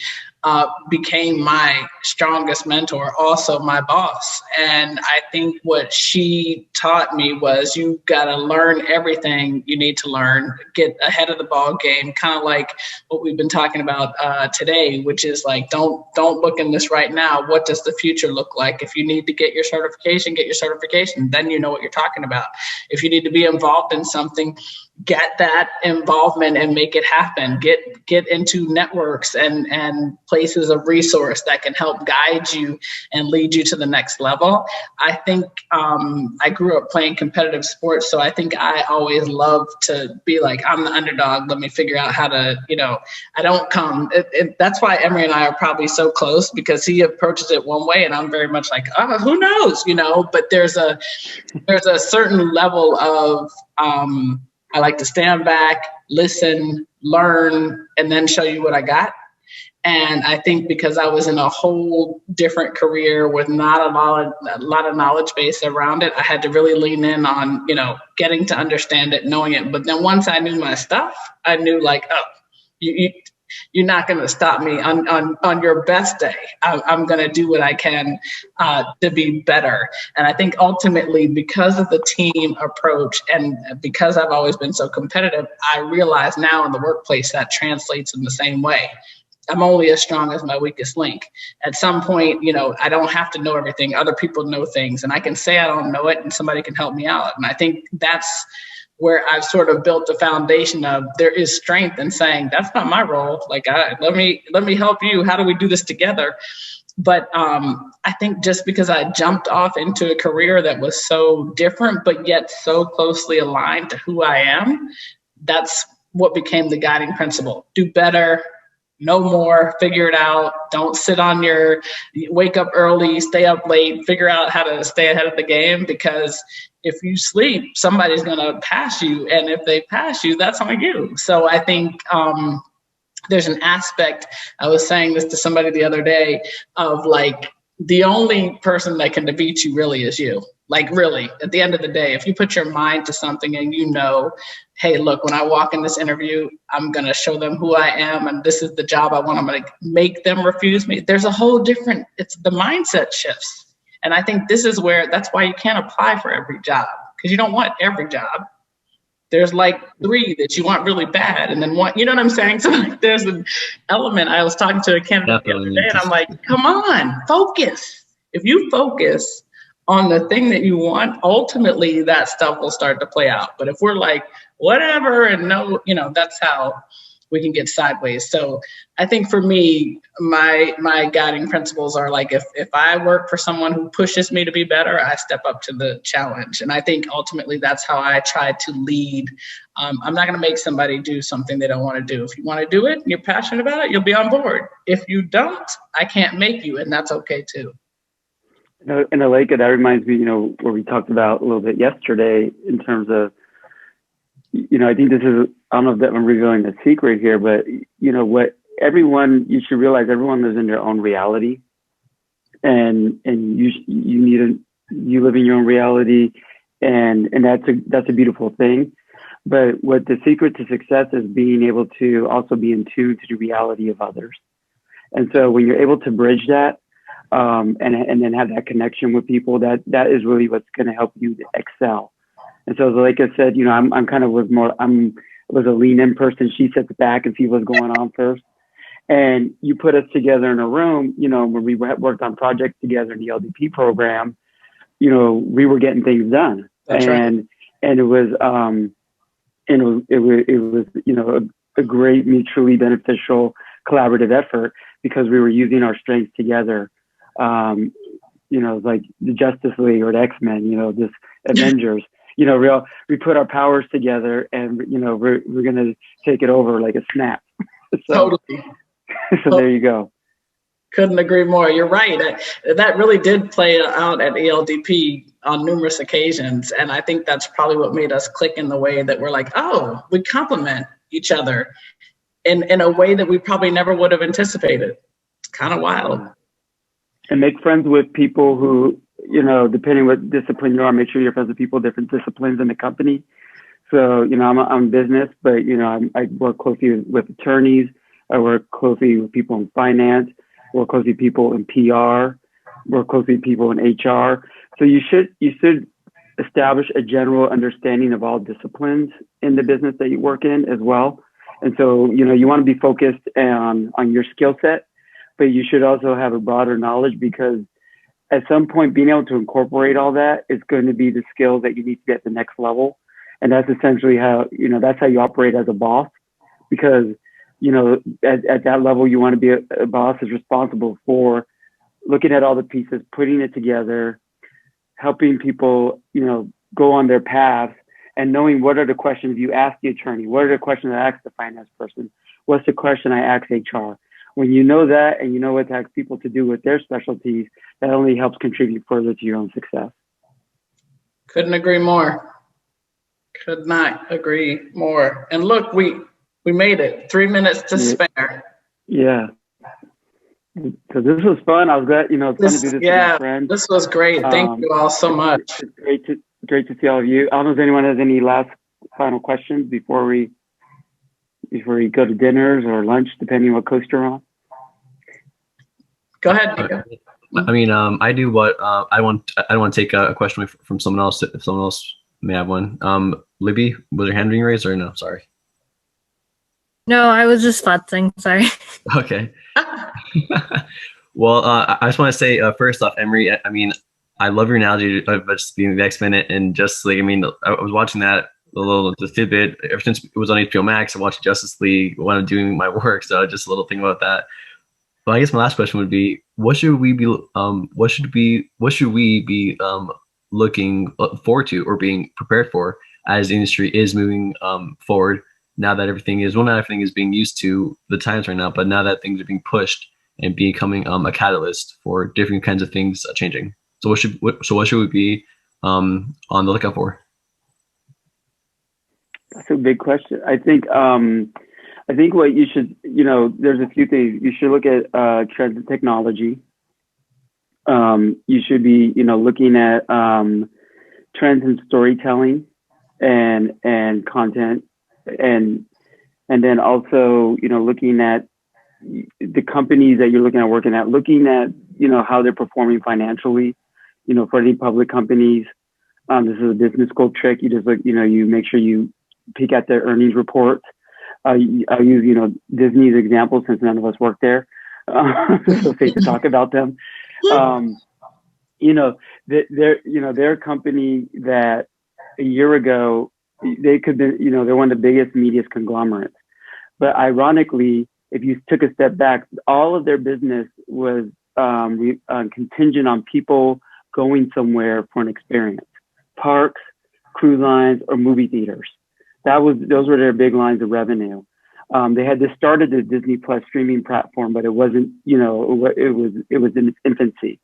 became my strongest mentor, also my boss. And I think what she taught me was you got to learn everything you need to learn, get ahead of the ball game, kind of like what we've been talking about today, which is like, don't look in this right now. What does the future look like? If you need to get your certification, get your certification. Then you know what you're talking about. If you need to be involved in something, get that involvement and make it happen. Get into networks and places of resource that can help guide you and lead you to the next level. I think I grew up playing competitive sports, so I think I always loved to be like, I'm the underdog. Let me figure out how to, I don't come. That's why Emory and I are probably so close, because he approaches it one way and I'm very much like, oh, who knows, but there's a certain level of, I like to stand back, listen, learn, and then show you what I got. And I think because I was in a whole different career with not a lot of knowledge base around it, I had to really lean in on, getting to understand it, knowing it. But then once I knew my stuff, I knew like, oh, you're not going to stop me on your best day. I'm going to do what I can to be better. And I think ultimately, because of the team approach and because I've always been so competitive, I realize now in the workplace that translates in the same way. I'm only as strong as my weakest link. At some point, I don't have to know everything. Other people know things, and I can say I don't know it and somebody can help me out. And I think that's where I've sort of built the foundation of there is strength in saying, that's not my role. Like, let me help you. How do we do this together? But I think just because I jumped off into a career that was so different, but yet so closely aligned to who I am, that's what became the guiding principle. Do better, know more, figure it out. Don't sit on wake up early, stay up late, figure out how to stay ahead of the game, because if you sleep, somebody's going to pass you. And if they pass you, that's on you. So I think there's an aspect, I was saying this to somebody the other day, of like, the only person that can defeat you really is you. Like, really, at the end of the day, if you put your mind to something and hey, look, when I walk in this interview, I'm going to show them who I am and this is the job I want. I'm going to make them refuse me. There's a whole different, it's the mindset shifts. And I think that's why you can't apply for every job, because you don't want every job. There's like 3 that you want really bad, and then one, you know what I'm saying? So like, there's an element. I was talking to a candidate the other day, and I'm like, come on, focus. If you focus on the thing that you want, ultimately that stuff will start to play out. But if we're like, whatever, and no, that's how we can get sideways. So I think for me, my guiding principles are like, if I work for someone who pushes me to be better, I step up to the challenge. And I think ultimately that's how I try to lead. I'm not going to make somebody do something they don't want to do. If you want to do it and you're passionate about it, you'll be on board. If you don't, I can't make you, and that's okay too.
In Aleka, that reminds me, where we talked about a little bit yesterday in terms of, I think this is, I don't know if that I'm revealing a secret here, but you should realize everyone lives in their own reality, and you need to you live in your own reality, and that's a beautiful thing. But what the secret to success is being able to also be in tune to the reality of others. And so when you're able to bridge that, and then have that connection with people, that is really what's going to help you to excel. And so, like I said, you know, I'm kind of was a lean in person. She sits back and sees what's going on first. And you put us together in a room, you know, when we worked on projects together in the LDP program, you know, we were getting things done.
That's
and
right.
and it was you know, a great mutually beneficial collaborative effort because we were using our strengths together. You know, like the Justice League or the X-Men, you know, this Avengers, you know, we put our powers together and, you know, we're going to take it over like a snap. So,
Totally.
so there you go.
Couldn't agree more. You're right. That really did play out at ELDP on numerous occasions. And I think that's probably what made us click in the way that we're like, oh, we complement each other in a way that we probably never would have anticipated. It's kind of wild.
And make friends with people who, you know, depending what discipline you are, make sure you're friends with people, different disciplines in the company. So, you know, I'm business, but, you know, I work closely with attorneys. I work closely with people in finance, work closely with people in PR, work closely with people in HR. So you should establish a general understanding of all disciplines in the business that you work in as well. And so, you know, you want to be focused on your skill set, but you should also have a broader knowledge because at some point being able to incorporate all that is going to be the skill that you need to get to the next level. And that's essentially how, you know, that's how you operate as a boss because, you know, at that level, you want to be a boss is responsible for looking at all the pieces, putting it together, helping people, you know, go on their paths and knowing what are the questions you ask the attorney, what are the questions I ask the finance person, what's the question I ask HR. When you know that and you know what to ask people to do with their specialties, that only helps contribute further to your own success.
Couldn't agree more. Could not agree more. And look, we made it. 3 minutes to spare.
Yeah. So this was fun. I was glad, you know, it's fun to do this with my friends.
This was great. Thank you all so much.
It's great to see all of you. I don't know if anyone has any last final questions before we go to dinners or lunch, depending on what coast you're on.
Go ahead, Nico.
I mean, I do what I want. I don't want to take a question from someone else. If someone else may have one. Libby, was your hand being raised or no? Sorry.
No, I was just futzing. Sorry.
Okay. Well, I just want to say first off, Emory. I mean, I love your analogy of just being the X-Men and Justice League. I mean, I was watching that the tidbit ever since it was on HBO Max. I watched Justice League when I'm doing my work, so just a little thing about that. But I guess my last question would be: what should we be looking forward to or being prepared for as the industry is moving forward? Now that everything is not everything is being used to the times right now, but now that things are being pushed and becoming a catalyst for different kinds of things changing. So what should we be on the lookout for?
That's a big question. I think what you should, you know, there's a few things. You should look at trends in technology. You should be, you know, looking at trends in storytelling and content. And then also, you know, looking at the companies that you're looking at working at, looking at, you know, how they're performing financially, you know, for any public companies. This is a business school trick. You just look, you know, you make sure you peek at their earnings reports. I use, you know, Disney's example since none of us work there. So safe to talk about them. You know, they're a company that a year ago, they could be, you know, they're one of the biggest media conglomerates. But ironically, if you took a step back, all of their business was contingent on people going somewhere for an experience. Parks, cruise lines, or movie theaters. Those were their big lines of revenue. They had just started the Disney Plus streaming platform, but it wasn't, you know, it was in its infancy.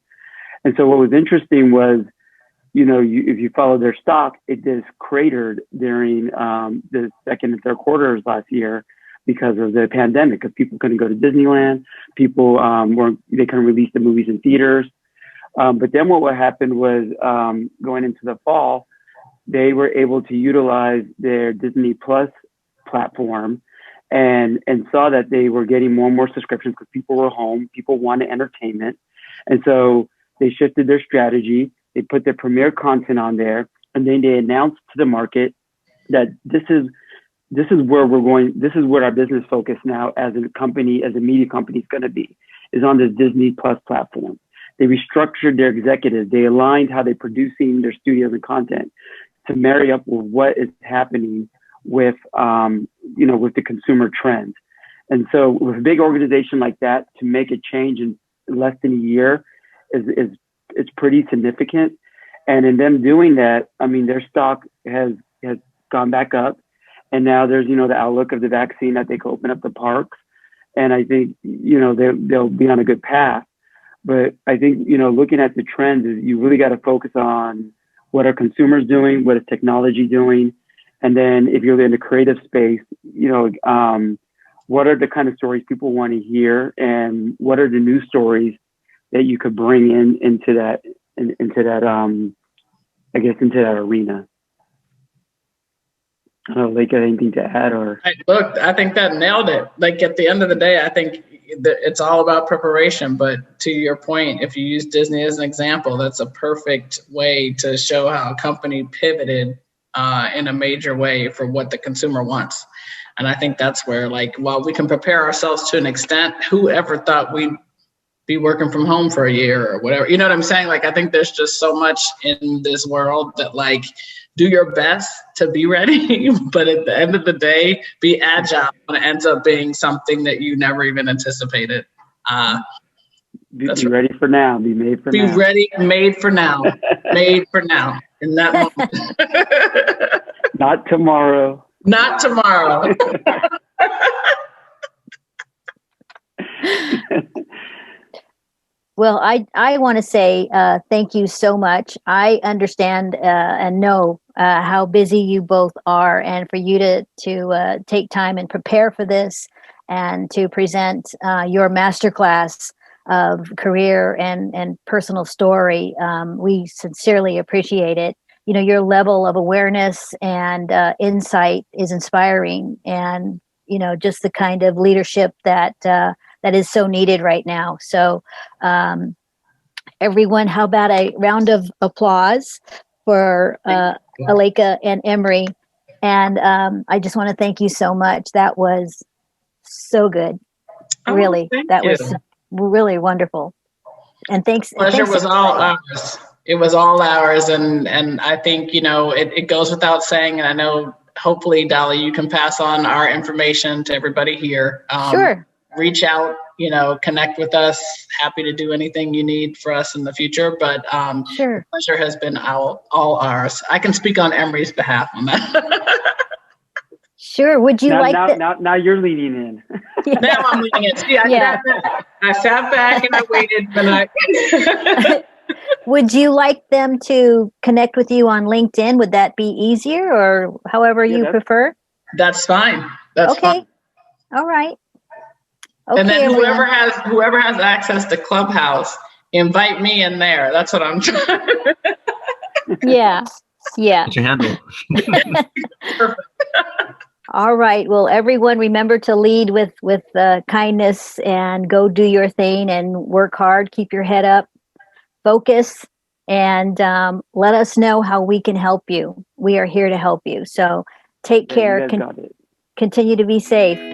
And so what was interesting was, you know, if you follow their stock, it just cratered during the second and third quarters last year because of the pandemic, because people couldn't go to Disneyland. People they couldn't release the movies in theaters. But then what happened was going into the fall, they were able to utilize their Disney Plus platform and saw that they were getting more and more subscriptions because people were home, people wanted entertainment. And so they shifted their strategy. They put their premiere content on there, and then they announced to the market that this is where we're going. This is where our business focus now as a company, as a media company is going to be, is on this Disney Plus platform. They restructured their executives. They aligned how they're producing their studios and content to marry up with what is happening with, with the consumer trends. And so with a big organization like that, to make a change in less than a year it's pretty significant. And in them doing that, I mean, their stock has gone back up. And now there's, the outlook of the vaccine that they can open up the parks. And I think, they'll be on a good path. But I think, looking at the trends, is you really got to focus on what are consumers doing, what is technology doing, and then if you're in the creative space, what are the kind of stories people want to hear, and what are the new stories that you could bring into that arena. I don't know, Aleka, anything to add or?
Look, I think that nailed it. Like at the end of the day, I think it's all about preparation. But to your point, if you use Disney as an example, that's a perfect way to show how a company pivoted in a major way for what the consumer wants. And I think that's where, like, while we can prepare ourselves to an extent, whoever thought we'd be working from home for a year or whatever, you know what I'm saying? Like, I think there's just so much in this world that, like, do your best to be ready, but at the end of the day, be agile when it ends up being something that you never even anticipated.
Be ready for now. Be made for now.
Be ready, made for now. Made for now. In that moment.
Not tomorrow.
Not tomorrow.
Well, I want to say thank you so much. I understand and know how busy you both are, and for you to take time and prepare for this and to present your masterclass of career and personal story. We sincerely appreciate it. Your level of awareness and insight is inspiring, and just the kind of leadership that is so needed right now. So everyone, how about a round of applause for Aleka and Emory? And I just want to thank you so much. That was so good. Really, that was really wonderful. And thanks.
Pleasure was all ours. It was all ours. And I think, it goes without saying, and I know hopefully, Dolly, you can pass on our information to everybody here.
Sure.
Reach out, connect with us. Happy to do anything you need for us in the future. But
sure.
The pleasure has been all ours. I can speak on Emory's behalf on that.
Sure. Would you
now you're leaning in.
Yeah.
Now I'm leaning in. See, I sat back and I waited. And
Would you like them to connect with you on LinkedIn? Would that be easier, or however you prefer?
That's fine. That's
okay.
fine.
All right. Okay,
and then whoever has access to Clubhouse, invite me in there. That's what I'm trying.
Yeah.
What's your handle?
Perfect.
All right. Well, everyone, remember to lead with kindness and go do your thing and work hard. Keep your head up, focus, and let us know how we can help you. We are here to help you. So take care. Continue to be safe.